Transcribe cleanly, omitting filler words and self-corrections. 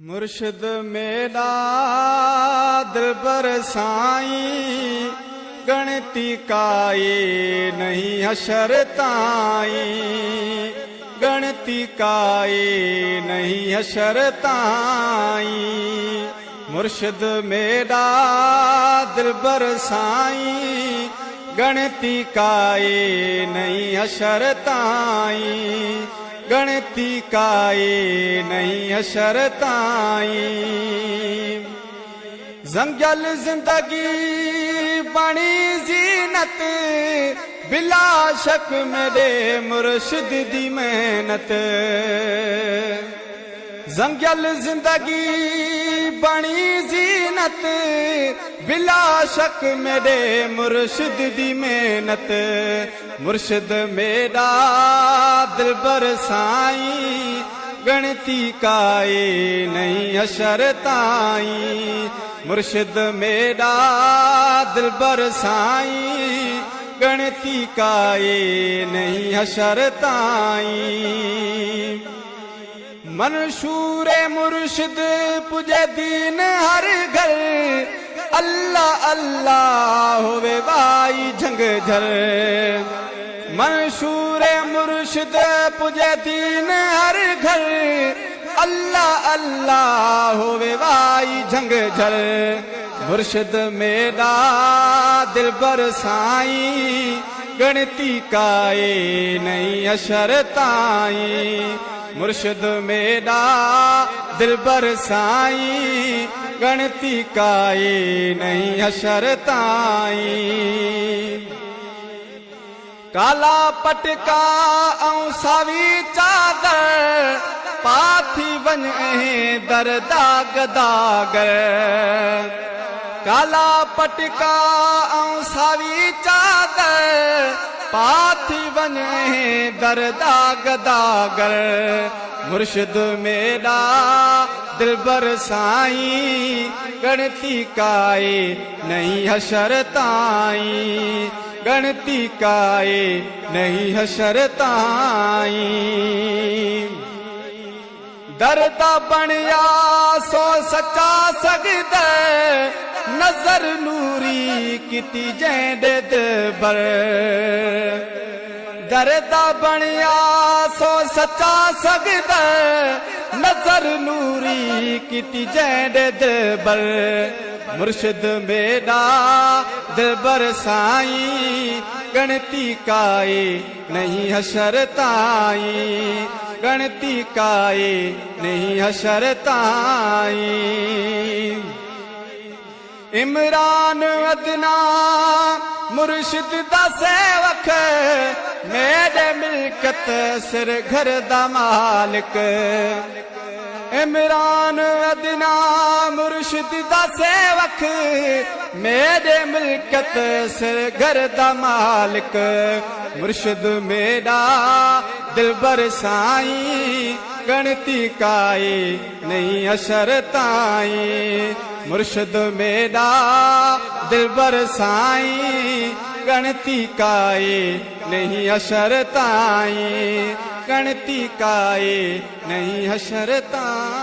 मुर्शिद मेरा दिलबर साईं, गणती काए नहीं हशर ताईं, गणती काए नहीं हशर ताईं। मुर्शिद मेरा दिलबर साईं, गणती काए नहीं हशर ताईं, गणती काए नहीं हशर ताईं। जंगल जिंदगी बनी जीनत, बिला शक मेरे मुर्शिद दी मेहनत। जंगल जिंदगी बनी जीनत, बिला शक मेरे मुर्शिद दी मेहनत। मुर्शिद मेरा दिलबर साईं, गणती काए नहीं हशर ताईं। मुर्शिद मेरा दिलबर साईं, गणती काए नहीं हशर ताईं। मंशूर मुर्शिद पुजे दीन हर घर, अल्लाह अल्लाह होवे वाई झंगझर। मंशूर मुर्शिद पुजे दीन हर घर, अल्लाह अल्लाह होवे वाई झंगझर। मुर्शिद मेरा दिलबर साईं, गणती काए नहीं हशर ताईं। मुर्शिद मेरा दिलबर साईं, गणती काए नहीं हशर ताईं। काला पटका ऐं सावी चादर, पाथी वञे दर दाग दागर। काला पटका ऐं सावी चादर, पाथी वञे दर दाग दागर। मुर्शिद मेरा दिलबर साईं, गणती काए नहीं हशर ताईं, गणती काए नहीं हशर ताईं। दर्दा बणिया सो सच्चा सगदा, नजर नूरी किती जैंदे दिलबर। दर्दा बणिया सो सच्चा सगदा, नजर नूरी किती जैंदे दिलबर। मुर्शिद मेरा दिलबर साईं, गणती काए नहीं हशर ताईं, गणती काए नहीं हशर ताईं। इमरान अदना मुर्शिद दा सेवक, मेरे मिल्कत सिर घर दा मालिक। इमरान अदना मुर्शिद दा सेवक, मेरे मिल्कत सिर घर दा मालिक। मुर्शिद मेरा दिलबर साईं, गणती काए नहीं हशर ताईं। मुर्शिद मेरा दिलबर साईं, गणती काए नहीं हशर ताईं, गणती काए नहीं हशर ताईं।